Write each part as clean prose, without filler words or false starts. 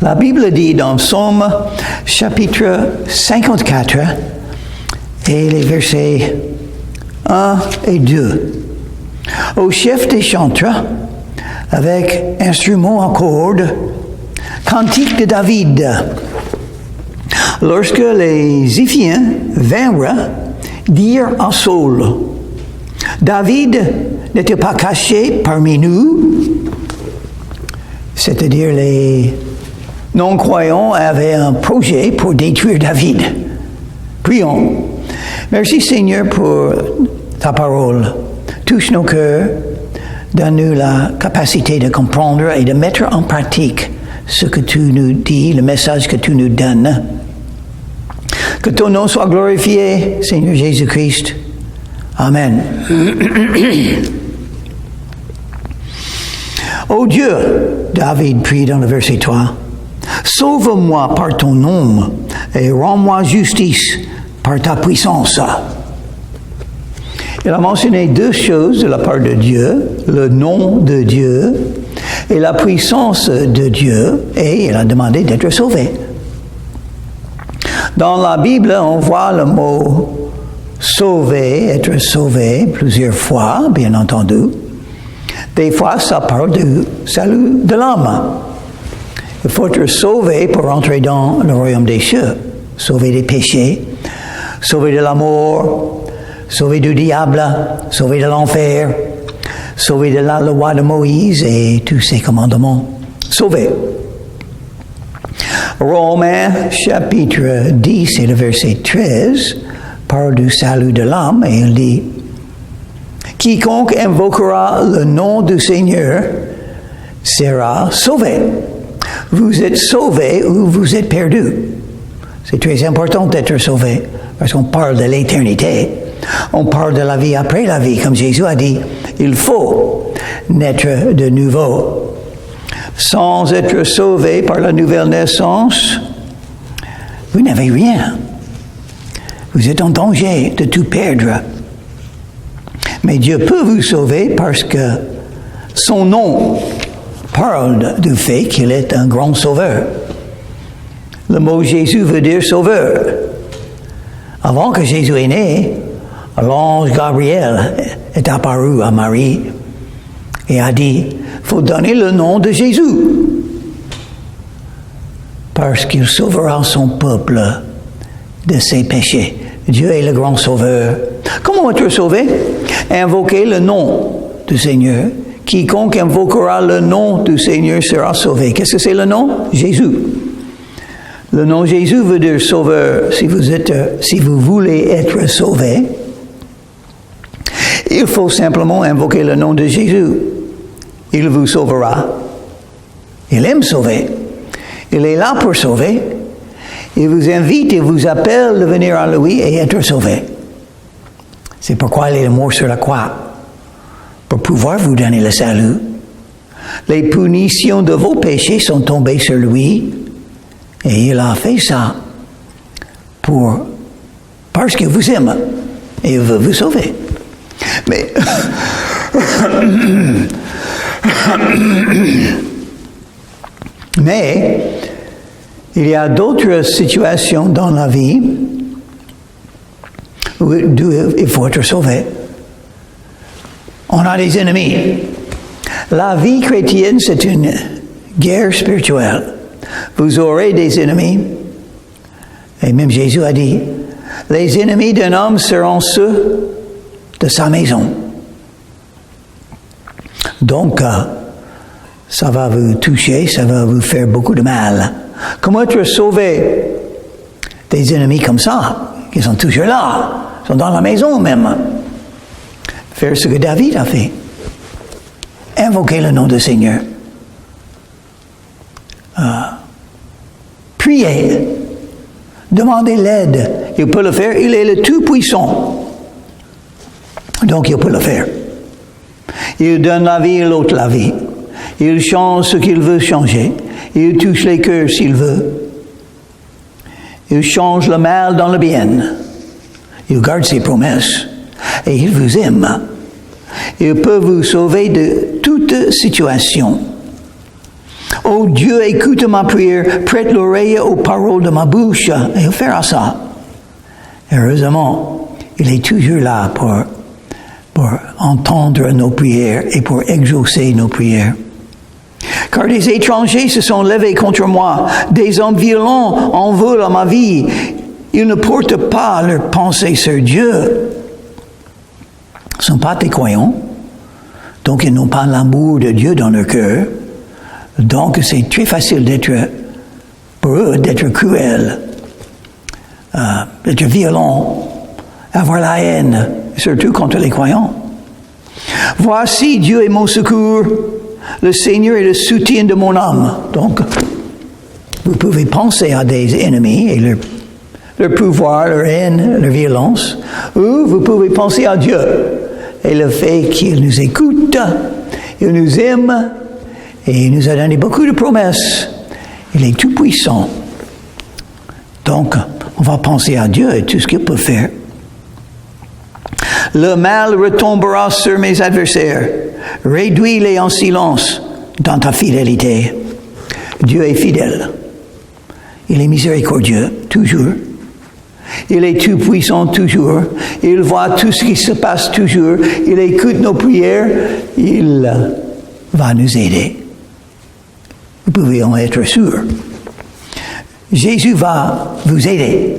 La Bible dit dans Psaume chapitre 54 et les versets 1 et 2. Au chef des chantres, avec instrument à cordes, cantique de David. Lorsque les Ziphiens vinrent dire à Saul, David n'était pas caché parmi nous, c'est-à-dire les non-croyants avaient un projet pour détruire David. Prions. Merci Seigneur pour ta parole. Touche nos cœurs, donne-nous la capacité de comprendre et de mettre en pratique ce que tu nous dis, le message que tu nous donnes. Que ton nom soit glorifié, Seigneur Jésus-Christ. Amen. Ô Dieu, David prie dans le verset 3, sauve-moi par ton nom et rends-moi justice par ta puissance. Il a mentionné deux choses de la part de Dieu, le nom de Dieu et la puissance de Dieu, et il a demandé d'être sauvé. Dans la Bible, on voit le mot sauver, être sauvé plusieurs fois, bien entendu. Des fois, ça parle du salut de l'homme. Il faut être sauvé pour entrer dans le royaume des cieux. Sauvé des péchés, sauvé de la mort, sauvé du diable, sauvé de l'enfer, sauvé de la loi de Moïse et tous ses commandements. Sauvé. Romains chapitre 10 et le verset 13 parle du salut de l'âme et il dit « Quiconque invoquera le nom du Seigneur sera sauvé. Vous êtes sauvé ou vous êtes perdu. » C'est très important d'être sauvé parce qu'on parle de l'éternité. On parle de la vie après la vie. Comme Jésus a dit, il faut naître de nouveau. Sans être sauvé par la nouvelle naissance, vous n'avez rien. Vous êtes en danger de tout perdre. Mais Dieu peut vous sauver parce que son nom parle du fait qu'il est un grand sauveur. Le mot Jésus veut dire sauveur. Avant que Jésus est né, l'ange Gabriel est apparu à Marie et a dit, il faut donner le nom de Jésus parce qu'il sauvera son peuple de ses péchés. Dieu est le grand sauveur. Comment être sauvé? Invoquez le nom du Seigneur. Quiconque invoquera le nom du Seigneur sera sauvé. Qu'est-ce que c'est le nom? Jésus. Le nom Jésus veut dire sauveur. Si vous voulez être sauvé, il faut simplement invoquer le nom de Jésus. Il vous sauvera. Il aime sauver. Il est là pour sauver. Il vous invite et vous appelle de venir à lui et être sauvé. C'est pourquoi il est mort sur la croix. Pour pouvoir vous donner le salut. Les punitions de vos péchés sont tombées sur lui. Et il a fait ça parce qu'il vous aime. Et il veut vous sauver. Mais il y a d'autres situations dans la vie où il faut être sauvé. On a des ennemis. La vie chrétienne, c'est une guerre spirituelle. Vous aurez des ennemis. Et même Jésus a dit, les ennemis d'un homme seront ceux de sa maison. Donc, ça va vous toucher, ça va vous faire beaucoup de mal. Comment être sauvé des ennemis comme ça, qui sont toujours là, sont dans la maison même? Faire ce que David a fait. Invoquer le nom du Seigneur. Prier. Demander l'aide. Il peut le faire. Il est le Tout-Puissant. Donc, il peut le faire. Il donne la vie et l'autre la vie. Il change ce qu'il veut changer. Il touche les cœurs s'il veut. Il change le mal dans le bien. Il garde ses promesses. Et il vous aime. Il peut vous sauver de toute situation. Oh Dieu, écoute ma prière, prête l'oreille aux paroles de ma bouche. Et il fera ça. Heureusement, il est toujours là pour entendre nos prières et pour exaucer nos prières. Car des étrangers se sont levés contre moi, des hommes violents en veulent à ma vie. Ils ne portent pas leur pensée sur Dieu. Ils ne sont pas des croyants, donc ils n'ont pas l'amour de Dieu dans leur cœur. Donc c'est très facile pour eux d'être cruels, d'être violents, avoir la haine, surtout contre les croyants. Voici, Dieu est mon secours, le Seigneur est le soutien de mon âme. Donc, vous pouvez penser à des ennemis et leur pouvoir, leur haine, leur violence, ou vous pouvez penser à Dieu et le fait qu'il nous écoute, il nous aime et il nous a donné beaucoup de promesses. Il est tout puissant. Donc, on va penser à Dieu et tout ce qu'il peut faire. Le mal retombera sur mes adversaires. Réduis-les en silence dans ta fidélité. Dieu est fidèle. Il est miséricordieux, toujours. Il est tout puissant, toujours. Il voit tout ce qui se passe, toujours. Il écoute nos prières. Il va nous aider. Vous pouvez en être sûr. Jésus va vous aider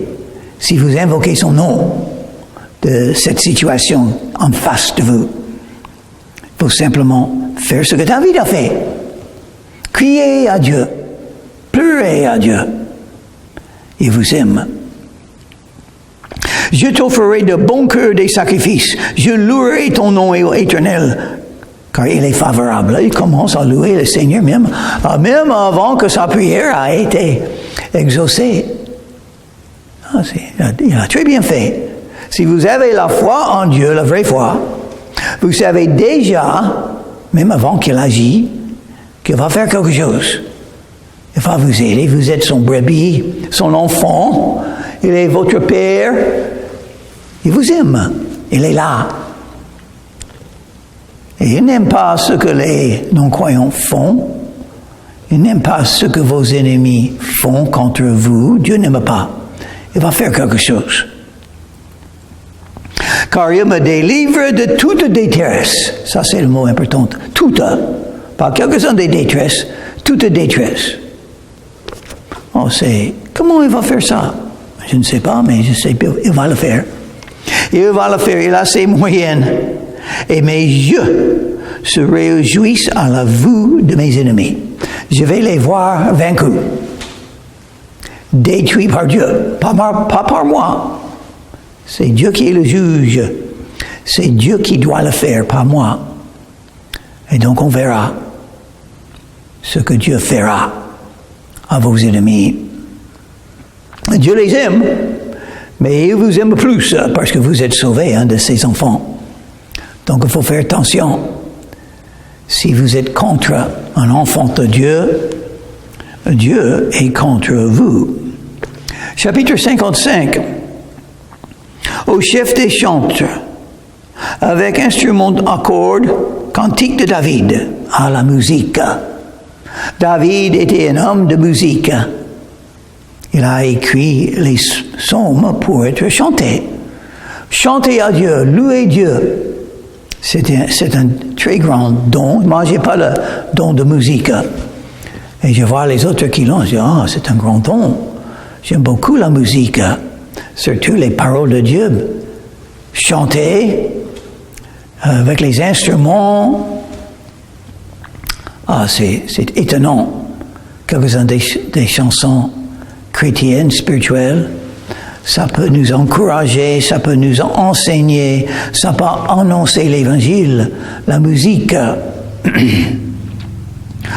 si vous invoquez son nom de cette situation en face de vous. Il faut simplement faire ce que David a fait. Crier à Dieu. Pleurer à Dieu. Il vous aime. Je t'offrirai de bon cœur des sacrifices. Je louerai ton nom éternel, car il est favorable. Il commence à louer le Seigneur même avant que sa prière a été exaucée. Il a très bien fait. Si vous avez la foi en Dieu, la vraie foi, vous savez déjà, même avant qu'il agit, qu'il va faire quelque chose. Il va vous aider, vous êtes son brebis, son enfant, il est votre père, il vous aime, il est là. Et il n'aime pas ce que les non-croyants font, il n'aime pas ce que vos ennemis font contre vous, Dieu n'aime pas. Il va faire quelque chose. Car il me délivre de toute détresse. Ça, c'est le mot important. Toute. Pas quelques-uns des détresses. Toute détresse. On sait. Comment il va faire ça? Je ne sais pas, mais je sais qu'il va le faire. Il va le faire. Il a ses moyens. Et mes yeux se réjouissent à la vue de mes ennemis. Je vais les voir vaincus. Détruits par Dieu. Pas par moi. C'est Dieu qui est le juge. C'est Dieu qui doit le faire, pas moi. Et donc on verra ce que Dieu fera à vos ennemis. Dieu les aime, mais il vous aime plus parce que vous êtes sauvés de ses enfants. Donc il faut faire attention. Si vous êtes contre un enfant de Dieu, Dieu est contre vous. Chapitre 55. Au chef des chanteurs, avec instrument à cordes, cantique de David, à la musique. David était un homme de musique. Il a écrit les psaumes pour être chantés. Chanter à Dieu, louer Dieu. C'est un très grand don. Moi, je n'ai pas le don de musique. Et je vois les autres qui l'ont, je dis, c'est un grand don. J'aime beaucoup la musique. Surtout les paroles de Dieu, chanter avec les instruments. C'est étonnant. Quelques-uns des chansons chrétiennes, spirituelles, ça peut nous encourager, ça peut nous enseigner, ça peut annoncer l'évangile, la musique.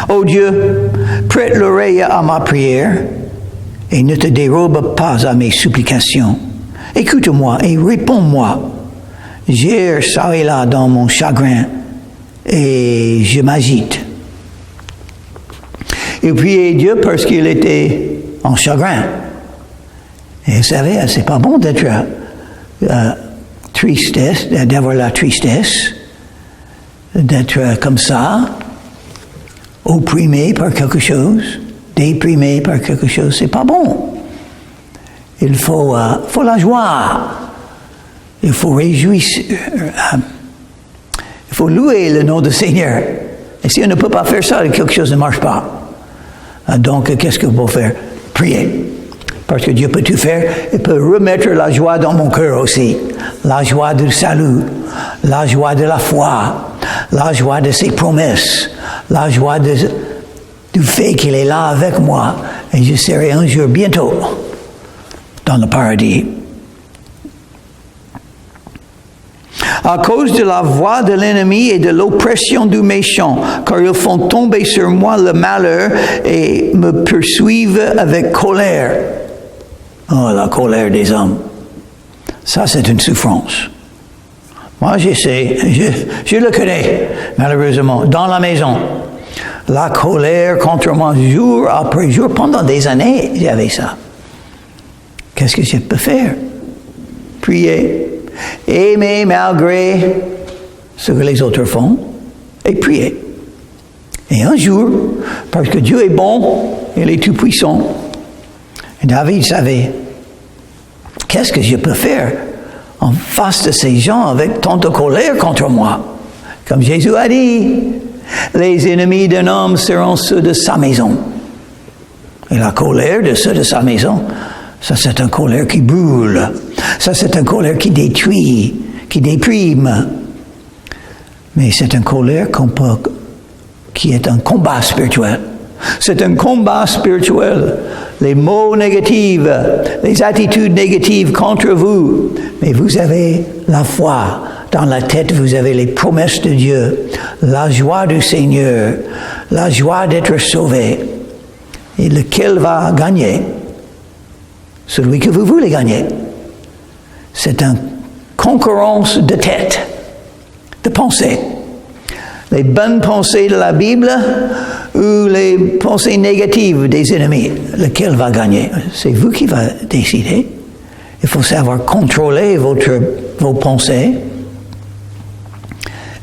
Oh Dieu, prête l'oreille à ma prière et ne te dérobe pas à mes supplications. Écoute-moi et réponds-moi. J'erre ça et là dans mon chagrin et je m'agite. Il priait Dieu parce qu'il était en chagrin. Et vous savez, c'est pas bon d'être tristesse, d'avoir la tristesse, d'être comme ça. Il ne faut pas opprimé par quelque chose, déprimé par quelque chose, c'est pas bon. Il faut la joie. Il faut réjouir. Il faut louer le nom du Seigneur. Et si on ne peut pas faire ça, quelque chose ne marche pas. Donc, qu'est-ce que vous pouvez faire? Prier. Parce que Dieu peut tout faire. Il peut remettre la joie dans mon cœur aussi. La joie du salut. La joie de la foi. La joie de ses promesses. La joie du fait qu'il est là avec moi. Et je serai un jour bientôt dans le paradis. À cause de la voix de l'ennemi et de l'oppression du méchant, car ils font tomber sur moi le malheur et me poursuivent avec colère. Oh, la colère des hommes. Ça, c'est une souffrance. Moi, je le connais, malheureusement, dans la maison. La colère contre moi, jour après jour, pendant des années, j'avais ça. Qu'est-ce que je peux faire? Prier. Aimer malgré ce que les autres font et prier. Et un jour, parce que Dieu est bon, il est tout puissant, et David savait, qu'est-ce que je peux faire en face de ces gens avec tant de colère contre moi? Comme Jésus a dit, les ennemis d'un homme seront ceux de sa maison. Et la colère de ceux de sa maison, ça, c'est une colère qui brûle. Ça, c'est une colère qui détruit, qui déprime. Mais c'est une colère qui est un combat spirituel. C'est un combat spirituel. Les mots négatifs, les attitudes négatives contre vous. Mais vous avez la foi. Dans la tête, vous avez les promesses de Dieu. La joie du Seigneur. La joie d'être sauvé. Et lequel va gagner? Celui que vous voulez gagner. C'est une concurrence de tête, de pensée. Les bonnes pensées de la Bible ou les pensées négatives des ennemis. Lequel va gagner? C'est vous qui va décider. Il faut savoir contrôler vos pensées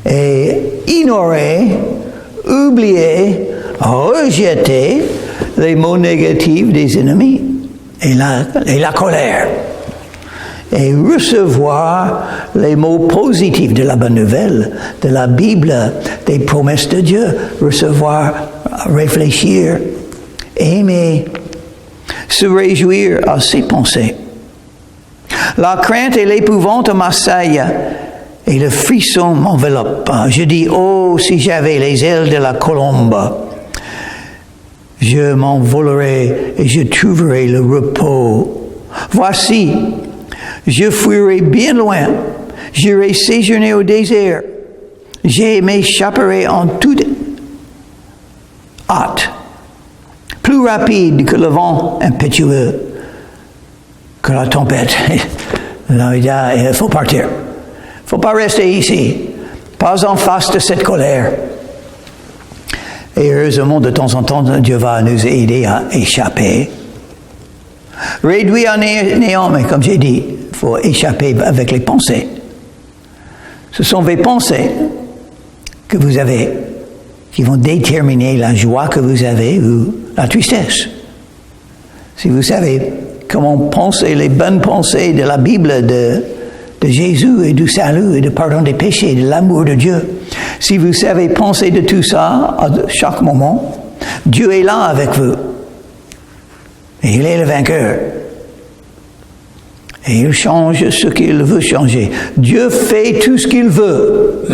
et ignorer, oublier, rejeter les mots négatifs des ennemis. Et la colère. Et recevoir les mots positifs de la bonne nouvelle, de la Bible, des promesses de Dieu. Recevoir, réfléchir, aimer, se réjouir à ses pensées. La crainte et l'épouvante m'assaillent et le frisson m'enveloppe. Je dis, oh, si j'avais les ailes de la colombe. Je m'envolerai et je trouverai le repos. Voici, je fuirai bien loin, j'irai séjourner au désert, je m'échapperai en toute hâte, plus rapide que le vent impétueux, que la tempête. Il faut partir. Il ne faut pas rester ici, pas en face de cette colère. Et heureusement, de temps en temps, Dieu va nous aider à échapper. Réduit à néant, mais comme j'ai dit, il faut échapper avec les pensées. Ce sont les pensées que vous avez qui vont déterminer la joie que vous avez ou la tristesse. Si vous savez comment penser les bonnes pensées de la Bible, de Jésus et du salut et du pardon des péchés, de l'amour de Dieu, si vous savez penser de tout ça à chaque moment, Dieu est là avec vous. Et il est le vainqueur. Et il change ce qu'il veut changer. Dieu fait tout ce qu'il veut.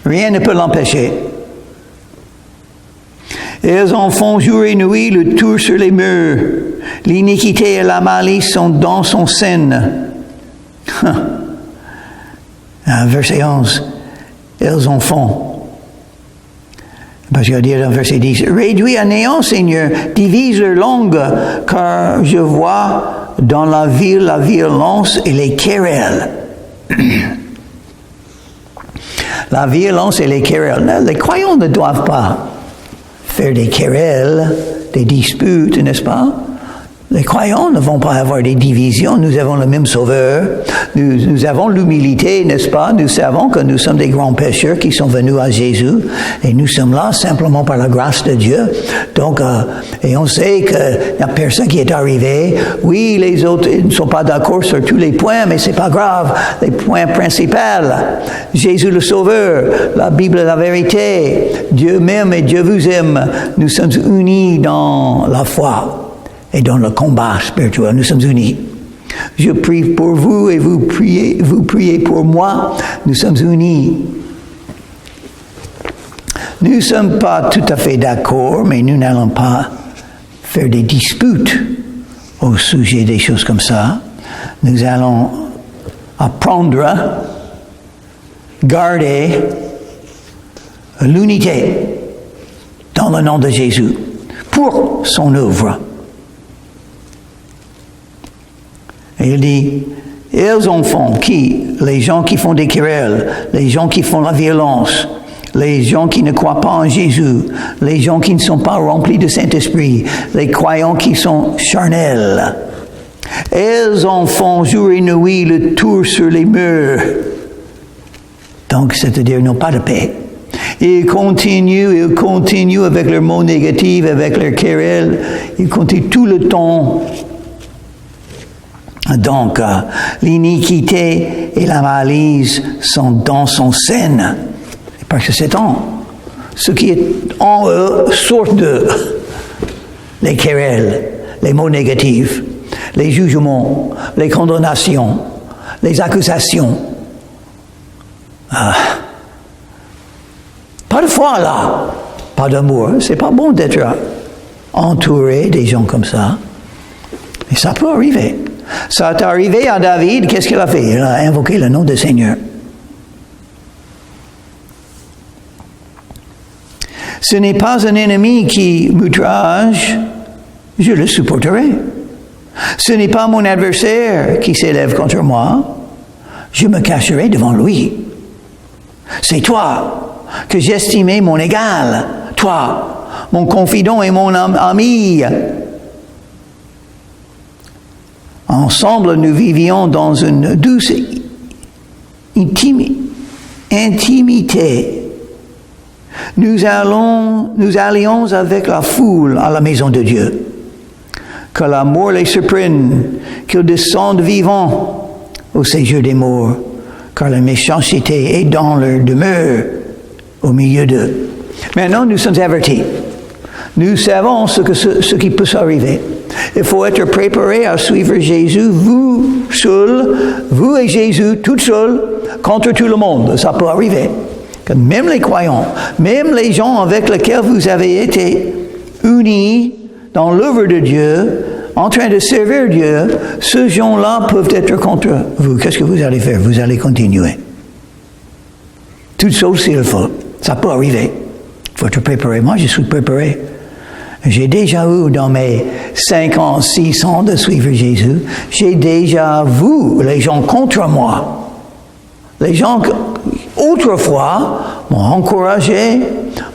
Rien ne peut l'empêcher. Ils en font jour et nuit le tour sur les murs. L'iniquité et la malice sont dans son sein. Verset 11. Ils en font. Parce qu'il va dire dans verset 10, réduis à néant, Seigneur, divise leur langue, car je vois dans la ville la violence et les querelles. La violence et les querelles. Les croyants ne doivent pas faire des querelles, des disputes, n'est-ce pas? Les croyants ne vont pas avoir des divisions. Nous avons le même Sauveur. Nous avons l'humilité, n'est-ce pas? Nous savons que nous sommes des grands pécheurs qui sont venus à Jésus. Et nous sommes là simplement par la grâce de Dieu. Donc, et on sait qu'il n'y a personne qui est arrivé. Oui, les autres ne sont pas d'accord sur tous les points, mais c'est pas grave. Les points principaux, Jésus le Sauveur, la Bible est la vérité, Dieu m'aime et Dieu vous aime. Nous sommes unis dans la foi. Et dans le combat spirituel, nous sommes unis. Je prie pour vous et vous priez pour moi. Nous sommes unis. Nous ne sommes pas tout à fait d'accord, mais nous n'allons pas faire des disputes au sujet des choses comme ça. Nous allons apprendre à garder l'unité dans le nom de Jésus pour son œuvre. Et il dit, ils en font qui? Les gens qui font des querelles, les gens qui font la violence, les gens qui ne croient pas en Jésus, les gens qui ne sont pas remplis de Saint-Esprit, les croyants qui sont charnels. Ils en font jour et nuit le tour sur les murs. Donc, c'est-à-dire, ils n'ont pas de paix. Ils continuent avec leurs mots négatifs, avec leurs querelles. Ils continuent tout le temps. Donc, l'iniquité et la malice sont dans son sein. Parce que c'est ce qui est en eux sort d'eux. Les querelles, les mots négatifs, les jugements, les condamnations, les accusations. Pas de foi là, pas d'amour. C'est pas bon d'être entouré des gens comme ça. Mais ça peut arriver. Ça est arrivé à David, qu'est-ce qu'il a fait? Il a invoqué le nom du Seigneur. Ce n'est pas un ennemi qui m'outrage, je le supporterai. Ce n'est pas mon adversaire qui s'élève contre moi, je me cacherai devant lui. C'est toi que j'estimais mon égal, toi, mon confident et mon ami. Ensemble, nous vivions dans une douce intimité. Nous allions avec la foule à la maison de Dieu. Que la mort les surprenne, qu'ils descendent vivants au séjour des morts, car la méchanceté est dans leur demeure au milieu d'eux. Maintenant, nous sommes avertis. Nous savons ce qui peut s'arriver. Il faut être préparé à suivre Jésus, vous seul, vous et Jésus, tout seul, contre tout le monde. Ça peut arriver. Que même les croyants, même les gens avec lesquels vous avez été unis dans l'œuvre de Dieu, en train de servir Dieu, ces gens-là peuvent être contre vous. Qu'est-ce que vous allez faire? Vous allez continuer. Tout seul s'il faut. Ça peut arriver. Il faut être préparé. Moi, je suis préparé. J'ai déjà eu dans mes 5 ans, 6 ans de suivre Jésus, j'ai déjà vu les gens contre moi. Les gens autrefois m'ont encouragé,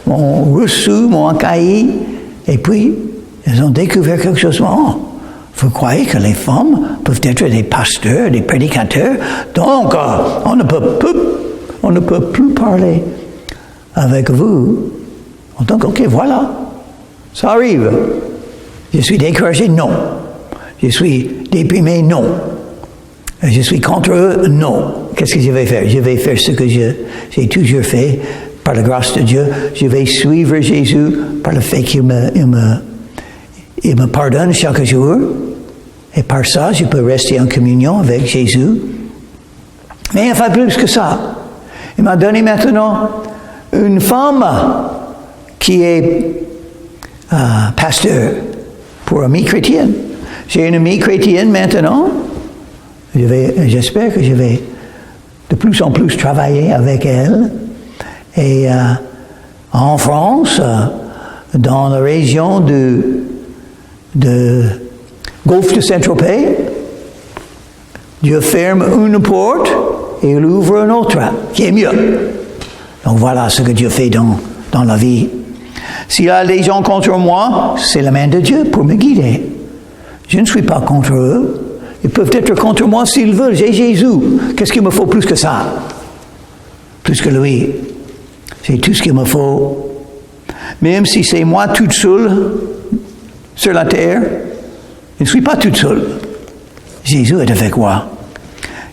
m'ont reçu, m'ont accueilli, et puis ils ont découvert quelque chose. Oh, vous croyez que les femmes peuvent être des pasteurs, des prédicateurs? Donc, on ne peut plus parler avec vous. Donc, ok, voilà. Ça arrive. Je suis découragé? Non. Je suis déprimé? Non. Je suis contre eux? Non. Qu'est-ce que je vais faire? Je vais faire ce que j'ai toujours fait par la grâce de Dieu. Je vais suivre Jésus par le fait qu'il me pardonne chaque jour. Et par ça, je peux rester en communion avec Jésus. Mais il fait plus que ça. Il m'a donné maintenant une femme qui est pasteur pour amie chrétienne. J'ai une amie chrétienne maintenant. J'espère que je vais de plus en plus travailler avec elle. Et en France, dans la région de Golfe de Saint-Tropez, Dieu ferme une porte et il ouvre une autre, qui est mieux. Donc voilà ce que Dieu fait dans la vie. S'il y a des gens contre moi, c'est la main de Dieu pour me guider. Je ne suis pas contre eux. Ils peuvent être contre moi s'ils veulent. J'ai Jésus. Qu'est-ce qu'il me faut plus que ça? Plus que lui. C'est tout ce qu'il me faut. Même si c'est moi toute seule sur la terre, je ne suis pas toute seule. Jésus est avec moi.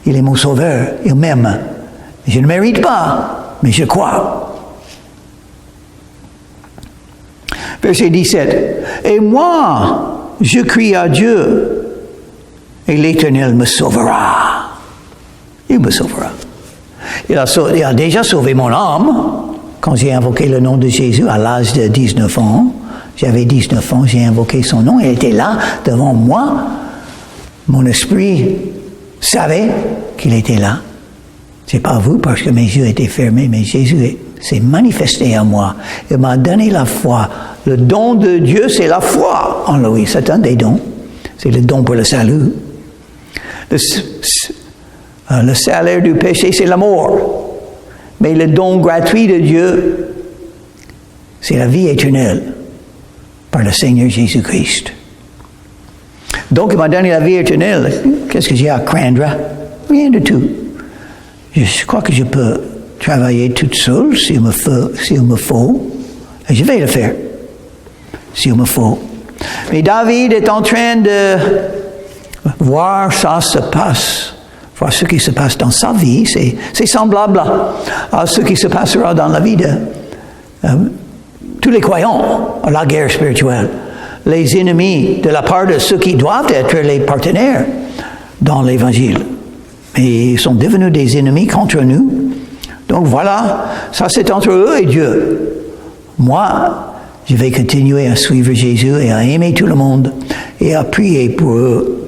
Il est mon sauveur. Il m'aime. Je ne mérite pas, mais je crois. Verset 17. Et moi, je crie à Dieu, et l'Éternel me sauvera. Il me sauvera. Il a déjà sauvé mon âme quand j'ai invoqué le nom de Jésus à l'âge de 19 ans. J'avais 19 ans, j'ai invoqué son nom, il était là devant moi. Mon esprit savait qu'il était là. C'est pas vous parce que mes yeux étaient fermés, mais Jésus s'est manifesté à moi. Il m'a donné la foi. Le don de Dieu, c'est la foi en lui. C'est un des dons. C'est le don pour le salut. Le salaire du péché, c'est la mort. Mais le don gratuit de Dieu, c'est la vie éternelle par le Seigneur Jésus-Christ. Donc, il m'a donné la vie éternelle. Qu'est-ce que j'ai à craindre? Rien du tout. Je crois que je peux travailler toute seule s'il me faut. Et je vais le faire, s'il me faut. Mais David est en train de voir ça se passe. Voir ce qui se passe dans sa vie, c'est semblable à ce qui se passera dans la vie de tous les croyants à la guerre spirituelle. Les ennemis de la part de ceux qui doivent être les partenaires dans l'Évangile. Mais ils sont devenus des ennemis contre nous. Donc voilà, ça c'est entre eux et Dieu. Moi, je vais continuer à suivre Jésus et à aimer tout le monde et à prier pour eux.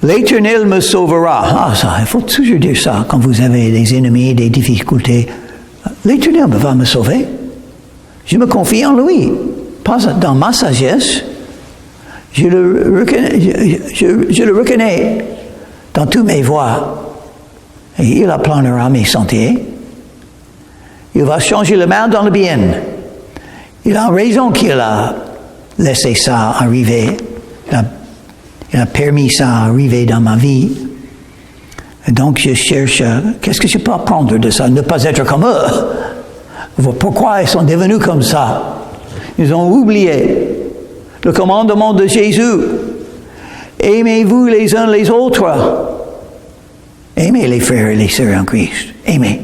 L'Éternel me sauvera. Ah, ça, il faut toujours dire ça quand vous avez des ennemis, des difficultés. L'Éternel va me sauver. Je me confie en lui. Pas dans ma sagesse. Je le reconnais dans toutes mes voies. Et il aplanera mes sentiers. Il va changer le mal dans le bien. Il a raison qu'il a laissé ça arriver. Il a permis ça arriver dans ma vie. Et donc je cherche, qu'est-ce que je peux apprendre de ça? Ne pas être comme eux. Pourquoi ils sont devenus comme ça? Ils ont oublié le commandement de Jésus. Aimez-vous les uns les autres. Aimez les frères et les sœurs en Christ. Aimez.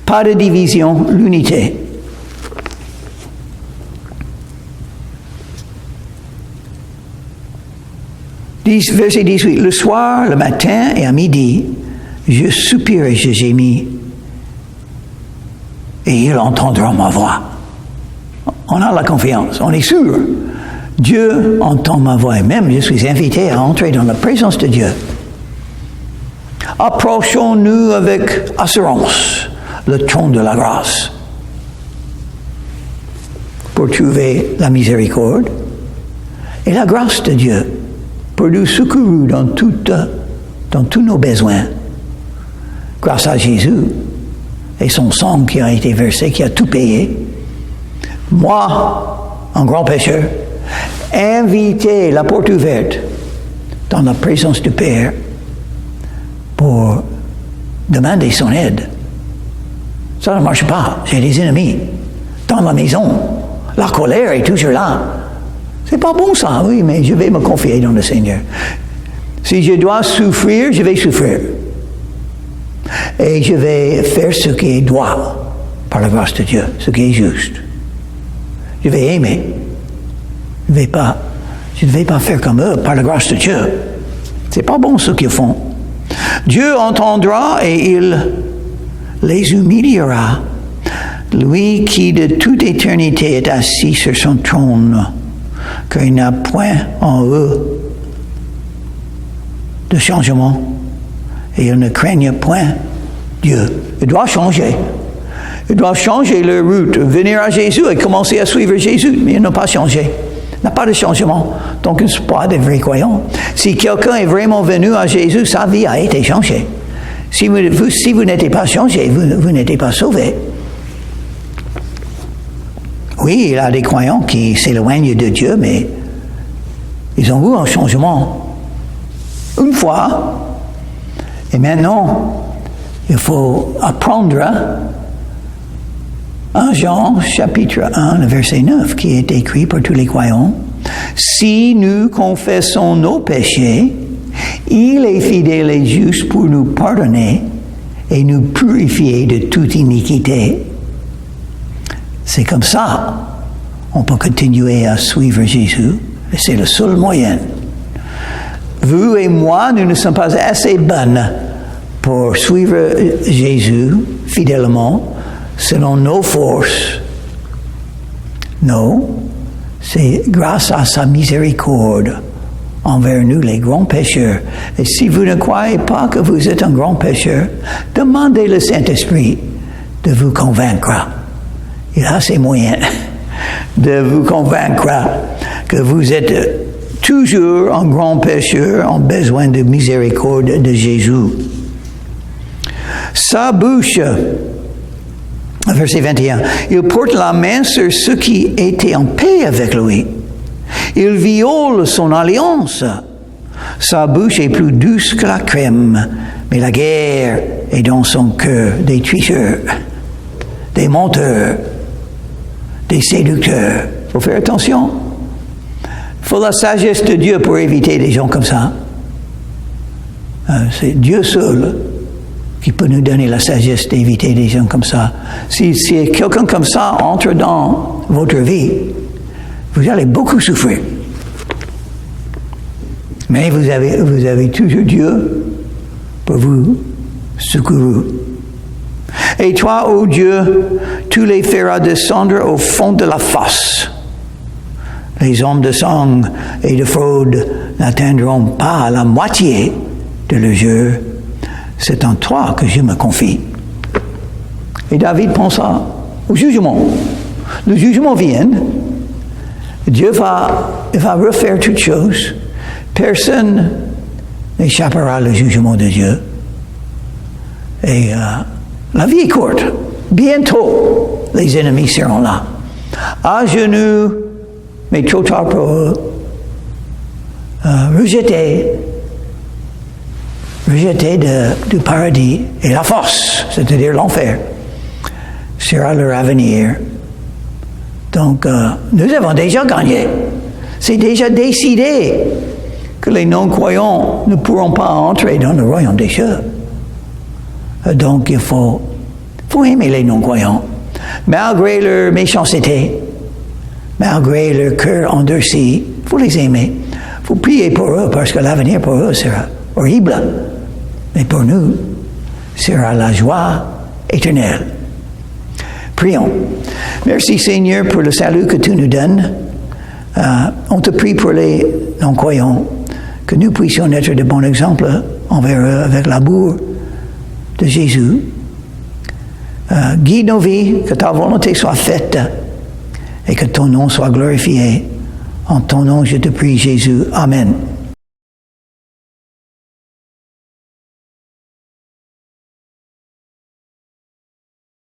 Pas de division, l'unité. Verset 18. Le soir, le matin et à midi, je soupire et je gémis. Et il entendra ma voix. On a la confiance, on est sûr. Dieu entend ma voix et même je suis invité à entrer dans la présence de Dieu. Approchons-nous avec assurance le trône de la grâce pour trouver la miséricorde et la grâce de Dieu pour nous secourir dans tous nos besoins. Grâce à Jésus et son sang qui a été versé, qui a tout payé. Moi, un grand pécheur, invité la porte ouverte dans la présence du Père pour demander son aide. Ça ne marche pas. J'ai des ennemis dans la maison. La colère est toujours là. C'est pas bon ça, oui, mais je vais me confier dans le Seigneur. Si je dois souffrir, je vais souffrir. Et je vais faire ce qui est droit par la grâce de Dieu, ce qui est juste. Je vais aimer. Je ne vais pas faire comme eux par la grâce de Dieu. C'est pas bon ce qu'ils font. Dieu entendra et il les humiliera. Lui qui de toute éternité est assis sur son trône, car il n'a point en eux de changement et ils ne craignent point Dieu. Il doit changer. Ils doivent changer leur route, venir à Jésus et commencer à suivre Jésus, mais ils n'ont pas changé. Il n'y a pas de changement. Donc, ils ne sont pas des vrais croyants. Si quelqu'un est vraiment venu à Jésus, sa vie a été changée. Si vous n'êtes pas changé, vous n'êtes pas sauvé. Oui, il y a des croyants qui s'éloignent de Dieu, mais ils ont eu un changement. Une fois. Et maintenant, il faut apprendre en Jean chapitre 1, le verset 9, qui est écrit pour tous les croyants. Si nous confessons nos péchés, il est fidèle et juste pour nous pardonner et nous purifier de toute iniquité. C'est comme ça on peut continuer à suivre Jésus. Et c'est le seul moyen. Vous et moi, nous ne sommes pas assez bonnes pour suivre Jésus fidèlement selon nos forces. Non, c'est grâce à sa miséricorde envers nous, les grands pécheurs. Et si vous ne croyez pas que vous êtes un grand pécheur, demandez le Saint-Esprit de vous convaincre. Il a ses moyens de vous convaincre que vous êtes toujours un grand pécheur en besoin de miséricorde de Jésus. Sa bouche, verset 21, il porte la main sur ceux qui étaient en paix avec lui. Il viole son alliance. Sa bouche est plus douce que la crème, mais la guerre est dans son cœur. Des tricheurs, des menteurs, des séducteurs. Il faut faire attention. Il faut la sagesse de Dieu pour éviter des gens comme ça. C'est Dieu seul qui peut nous donner la sagesse d'éviter des gens comme ça. Si quelqu'un comme ça entre dans votre vie, vous allez beaucoup souffrir. Mais vous avez toujours Dieu pour vous secourir. Et toi, ô Dieu, tu les feras descendre au fond de la fosse. Les hommes de sang et de fraude n'atteindront pas la moitié de leur jeu. C'est en toi que je me confie. Et David pensa au jugement. Le jugement vient. Dieu va refaire toutes choses. Personne n'échappera au jugement de Dieu. Et la vie est courte. Bientôt, les ennemis seront là. À genoux, mais trop tard pour eux. Rejetés du paradis. Et la force, c'est-à-dire l'enfer, sera leur avenir. Donc, nous avons déjà gagné. C'est déjà décidé que les non-croyants ne pourront pas entrer dans le royaume des cieux. Donc, il faut aimer les non-croyants, malgré leur méchanceté, malgré leur cœur endurci. Il faut les aimer. Il faut prier pour eux, parce que l'avenir pour eux sera horrible. Mais pour nous, sera la joie éternelle. Prions. Merci Seigneur pour le salut que tu nous donnes. On te prie pour les non-croyants, que nous puissions être de bons exemples envers eux avec l'amour de Jésus. Guide nos vies, que ta volonté soit faite et que ton nom soit glorifié. En ton nom, je te prie, Jésus. Amen.